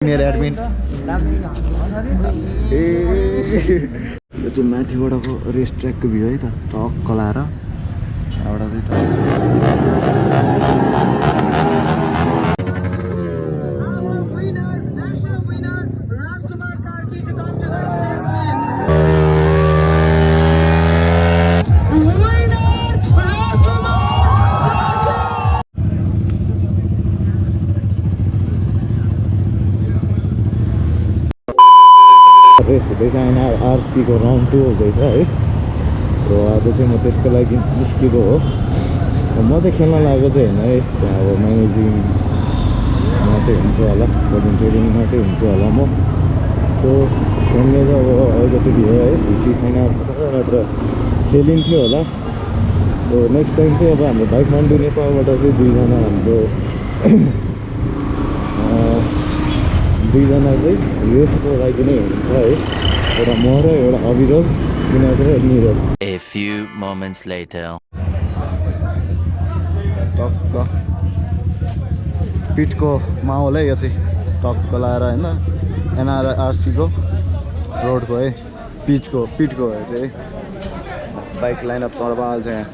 मेरो एडमिन ए यो चाहिँ माथिबाटको रेस ट्र्याकको भ्यू है त टक्क लाएर यहाँबाट चाहिँ रेस हुँदैछ nrrc को राउन्ड 2 हुँदैछ है। र आज चाहिँ म त्यसको लागि निस्केको हो। म चाहिँ खेल्न लागेको चाहिँ होइन है, त्यहाँ अब म्यानेजिङमा चाहिँ हुन्छ होला, भोलिन्टियरिङमा चाहिँ हुन्छ होला म। सो खेल्ने चाहिँ अब अहिलेचोटि हो है, हिटी छैन नत्र खेलिन्थ्यो होला। सो नेक्स्ट टाइम चाहिँ अब हाम्रो बाइकमान्डु नेपालबाट चाहिँ दुईजना चाहिँ रेसको लागि नै हुन्छ है, एउटा म र एउटा अविरल विनायक र Niraj. A few moments later. टक्क पिटको माहौल है यो चाहिँ, टक्क लाएर होइन nrrc को रोडको है, पिटको है चाहिँ बाइक लाइनअप तर्बाल चाहिँ यहाँ।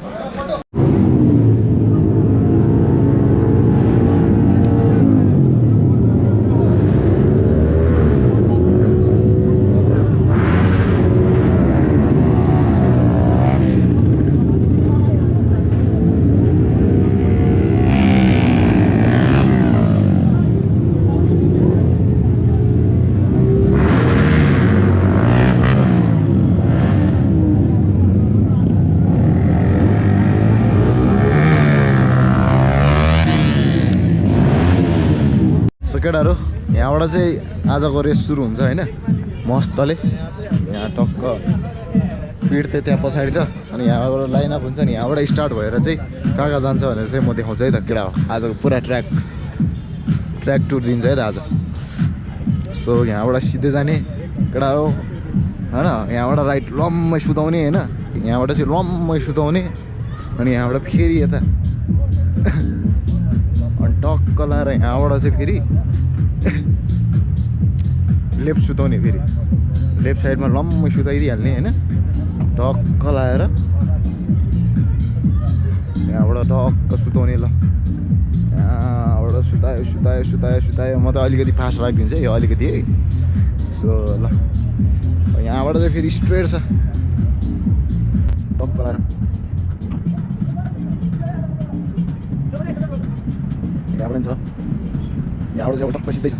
केटाहरू यहाँबाट चाहिँ आजको रेस सुरु हुन्छ होइन मस्तले। यहाँ टक्क पिड चाहिँ त्यहाँ पछाडि छ, अनि यहाँबाट लाइनअप हुन्छ नि, यहाँबाट स्टार्ट भएर चाहिँ कहाँ कहाँ जान्छ भनेर चाहिँ म देखाउँछु है त केटा हो। आजको पुरा ट्र्याक टुर दिन्छ है त आज। सो यहाँबाट सिधै जाने केटा हो होइन, यहाँबाट राइट लम्मै सुताउने होइन, यहाँबाट चाहिँ लम्मै सुताउने, अनि यहाँबाट फेरि यता अनि टक्क लाएर यहाँबाट चाहिँ फेरि लेफ्ट सुताउने, फेरि लेफ्ट साइडमा लम्मै सुताइदिइहाल्ने होइन, टक्क लाएर यहाँबाट टक्क सुताउने। ल यहाँबाट सुतायो म त अलिकति फास्ट राखिदिन्छु है, यो अलिकति है। सो ल यहाँबाट चाहिँ फेरि स्ट्रेट छ टक्क लाएर, यहाँबाट छ, यहाँबाट चाहिँ टक्क सिधै छ।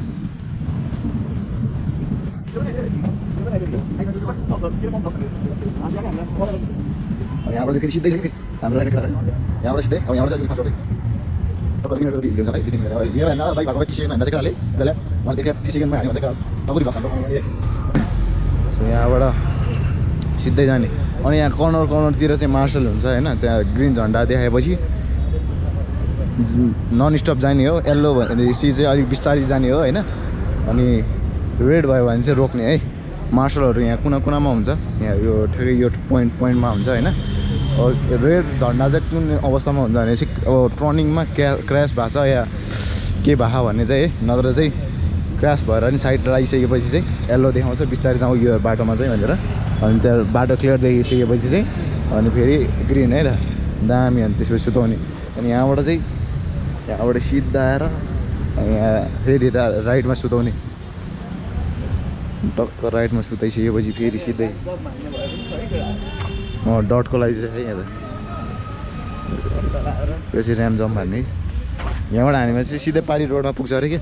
यहाँबाट चाहिँ फेरि सिधै छ कि हाम्रो यहाँबाट सिधै, अब यहाँबाट चाहिँ फास्ट छ। बाइक भएको 30 सेकेन्ड हान्दा चाहिँ केटाले त्यसलाई मैले देखेँ 30 सेकेन्डमा हाल्यो भने चाहिँ टक्कै भएको छ। सो यहाँबाट सिधै जाने, अनि यहाँ कर्नरतिर चाहिँ मार्सल हुन्छ होइन, त्यहाँ ग्रिन झन्डा देखाएपछि नन स्टप जाने हो, येल्लो भनेपछि चाहिँ अलिक बिस्तारै जाने हो होइन, अनि रेड भयो भने चाहिँ रोक्ने है। मार्सलहरू यहाँ कुनामा हुन्छ, यहाँ यो ठ्याक्कै यो पोइन्टमा हुन्छ होइन। रेड झन्डा चाहिँ कुन अवस्थामा हुन्छ भने चाहिँ अब टर्निङमा क्रास भएको छ या के भएको भन्ने चाहिँ है, नत्र चाहिँ क्रास भएर नि साइड लगाइसकेपछि चाहिँ येल्लो देखाउँछ बिस्तारै जाउँ यो बाटोमा चाहिँ भनेर, अनि त्यहाँ बाटो क्लियर देखिसकेपछि चाहिँ अनि फेरि ग्रिन है र दामी, अनि त्यसपछि सुताउने। अनि यहाँबाट सिधा आएर यहाँ फेरि राइटमा सुताउने, टक्क राइटमा सुताइसकेपछि फेरि सिधै डटको लागि चाहिँ है यहाँ त बेसी ऱ्याम जम्प हान्ने। यहाँबाट हानेमा चाहिँ सिधै पारी रोडमा पुग्छ अरे क्या,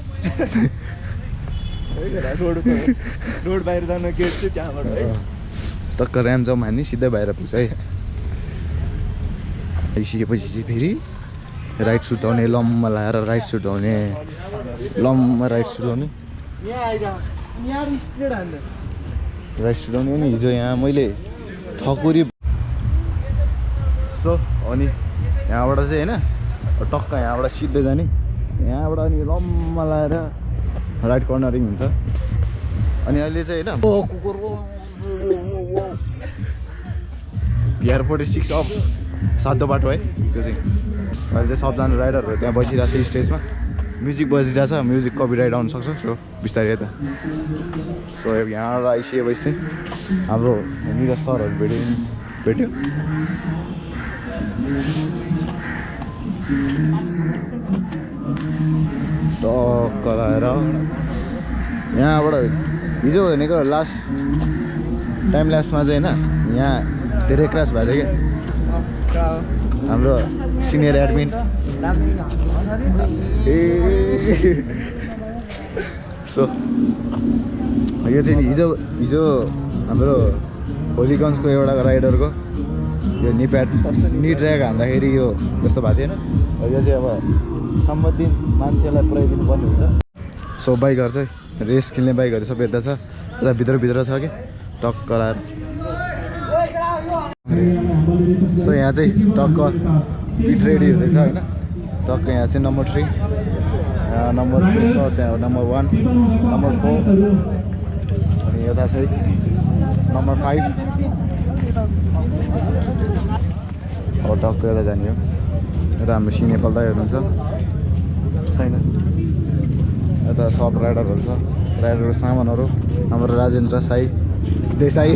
रोड बाहिर जान गेट चाहिँ त्यहाँबाट है, टक्क ऱ्याम जम्प हान्ने सिधै बाहिर पुग्छ है। आइसकेपछि चाहिँ फेरि राइट सुताउने, लम्मा लाएर राइट सुताउने, लम्मा राइट सुताउने, राइट सुताउने। अनि हिजो यहाँ मैले ठकुरी सो अनि यहाँबाट चाहिँ होइन टक्क यहाँबाट सिधै जाने, यहाँबाट अनि लम्मा लाएर राइट कर्नरिङ हुन्छ। अनि अहिले चाहिँ होइन कुकुर VR46 अफ सातो बाटो है, त्यो चाहिँ अहिले चाहिँ सबजना राइडरहरू त्यहाँ बसिरहेको छ स्टेजमा, म्युजिक बजिरहेछ म्युजिक कपिराइट आउनु सक्छ सो बिस्तारै यता सो यहाँ आइसकेपछि चाहिँ हाम्रो निरज सरहरू भेट्यो टक्क लगाएर यहाँबाट हिजो भनेको लास्ट टाइम ल्याप्समा चाहिँ होइन यहाँ धेरै क्रास भएको थियो क्या हाम्रो सिनियर एडमिन ए सो यो चाहिँ हिजो हाम्रो होलीगन्जको एउटा राइडरको यो नि ट्र्याक हान्दाखेरि यो जस्तो भएको थिएन यो चाहिँ अब सम्बन्धित मान्छेलाई पुऱ्याइदिनु पर्ने हुन्छ सो बाइकहरू चाहिँ रेस खेल्ने बाइकहरू सबै यता छ यता भित्र छ कि टक्क लाएर सो यहाँ चाहिँ टक्क पिट रेडी हुँदैछ होइन टक्क यहाँ चाहिँ नम्बर 3 नम्बर 3 छ त्यहाँ नम्बर 1 नम्बर 4 अनि यता चाहिँ नम्बर 5 अब टक्क यता जाने हो यता हाम्रो नेपाल दाइ हुनुहुन्छ छैन यता सब राइडरहरू छ राइडरको सामानहरू हाम्रो राजेन्द्र साई देसाई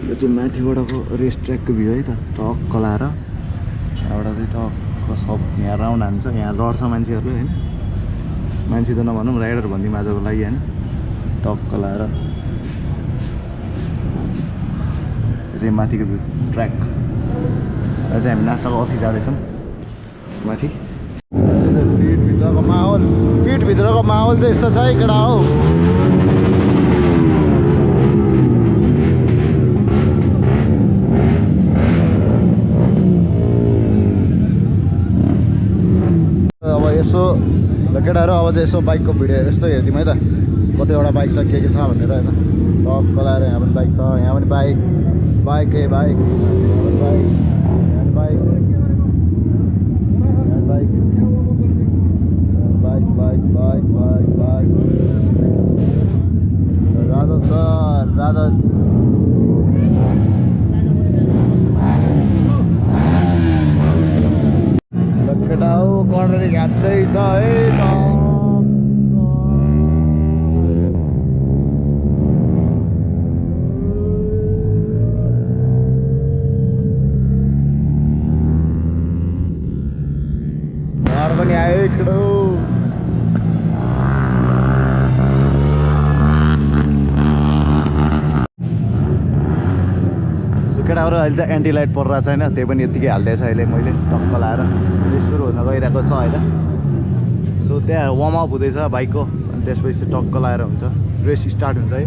यो चाहिँ माथिबाटको रेस ट्र्याकको भ्यू है त टक्क लाएर यहाँबाट चाहिँ टक्क सब यहाँ राउन्ड हान्छ यहाँ लड्छ मान्छेहरूले होइन मान्छे त नभनौँ राइडर भनिदिउँ आजको लागि होइन टक्क लाएर यो चाहिँ माथिको भ्यू ट्र्याक र चाहिँ हामी नासाको अफिस जाँदैछौँ माथि पिठभित्रको माहौल चाहिँ यस्तो छ है केटा हो अब यसो केटाहरू अब चाहिँ यसो बाइकको भिडियो यस्तो हेरिदिउँ है त कतिवटा बाइक छ के छ भनेर होइन टक्क लाएर यहाँ पनि बाइक छ यहाँ पनि बाइक बाइक राजा सर राजा केटा हो कर्नर घाट्दैछ है घर पनि आयो केटो केटाहरू अहिले चाहिँ एन्टी लाइट परिरहेको छैन त्यही पनि यत्तिकै हालिदिएछ अहिले मैले टक्क लाएर रेस सुरु हुन गइरहेको छ अहिले सो त्यहाँ वार्म अप हुँदैछ बाइकको अनि त्यसपछि टक्क लाएर हुन्छ रेस स्टार्ट हुन्छ है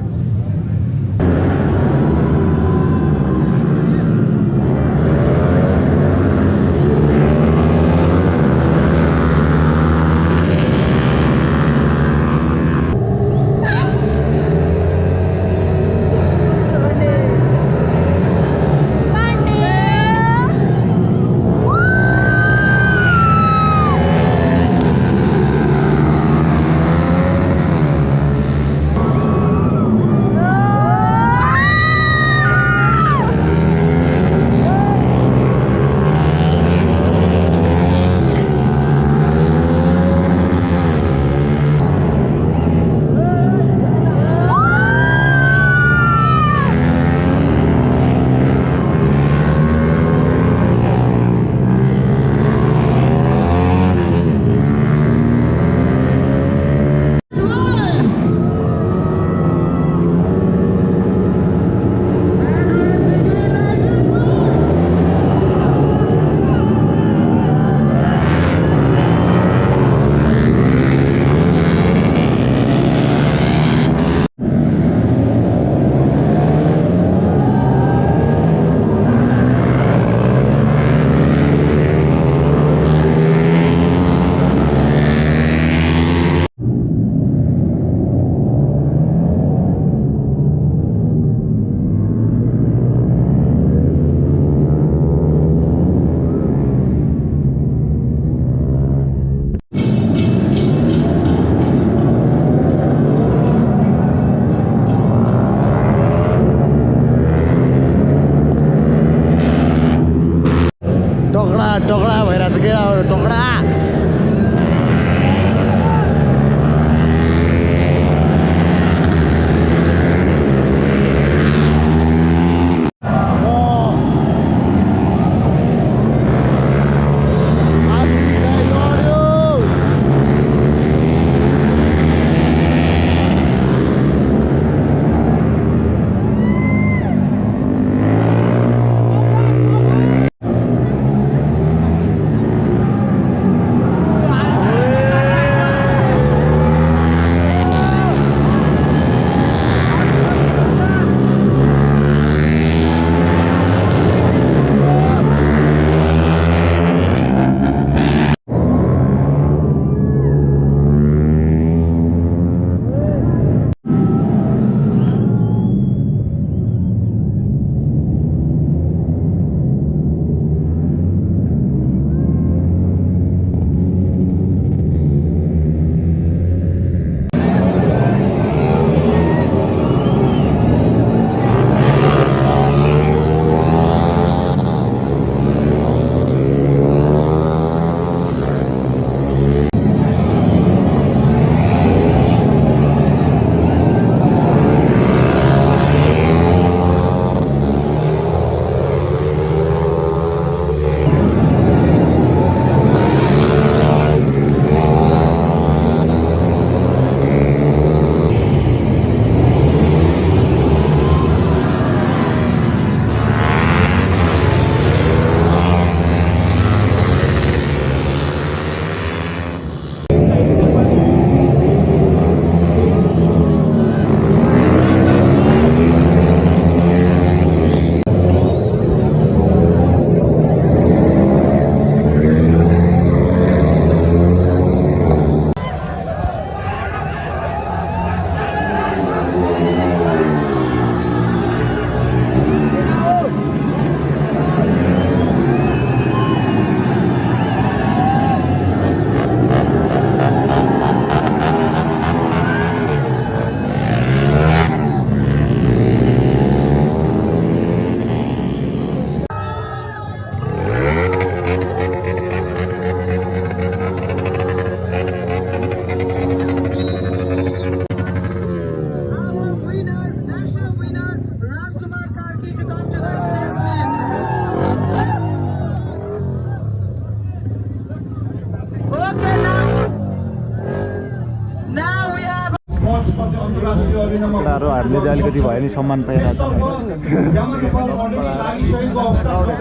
केटाहरू हामीले चाहिँ अलिकति भयो नि सम्मान पाइरहेको छ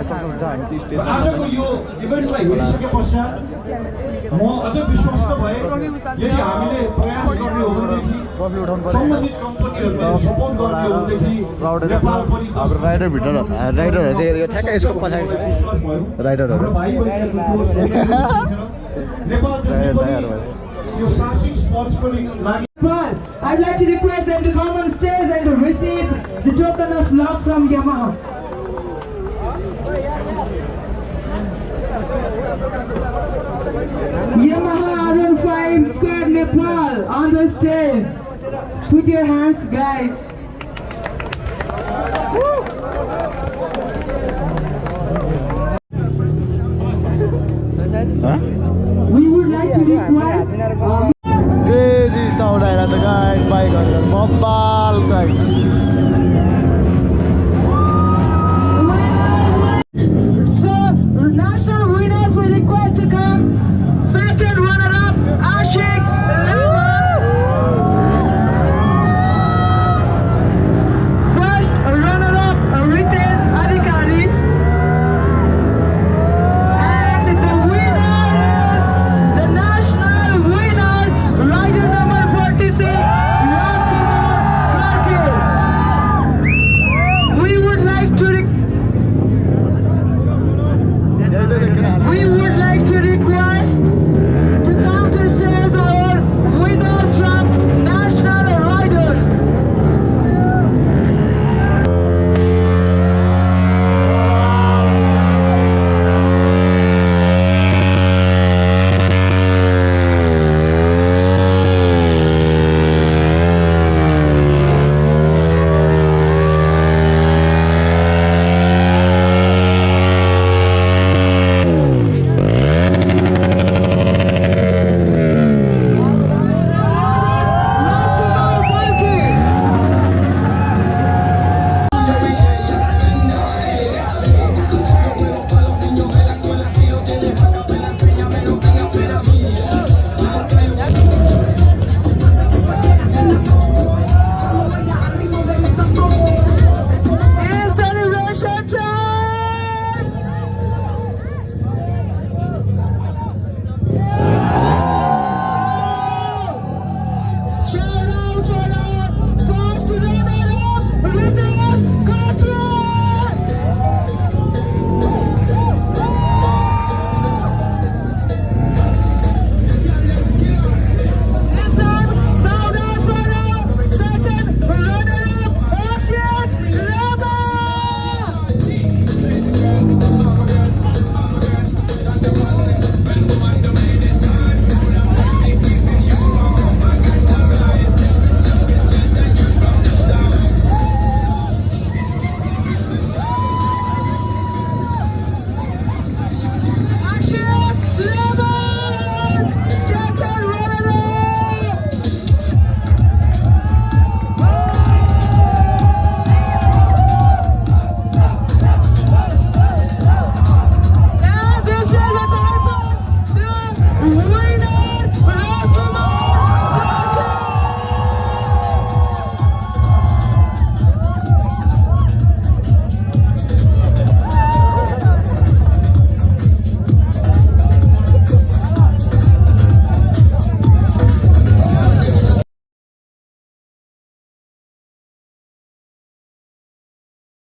सक्नुहुन्छ हामी चाहिँ स्टेजमा म अझ विश्वस्त भए यदि हामीले प्रयास गर्ने हो भनेदेखि सम्बन्धित कम्पनीहरूले सपोर्ट गर्ने हो भनेदेखि नेपाल पनि हाम्रो राइडरभित्र राइडरहरू चाहिँ यो ठ्याक्कै यसको पछाडि छ राइडरहरू यो साहसिक स्पोर्ट्स पनि लागि I'd like to request them to come on stage and to receive the token of love from Yamaha. Yamaha R15 Square Nepal on the stage. Put your hands, guys. We would like to request. Crazy sound आइरहेको छ guys बाइकहरू बब्बाल guys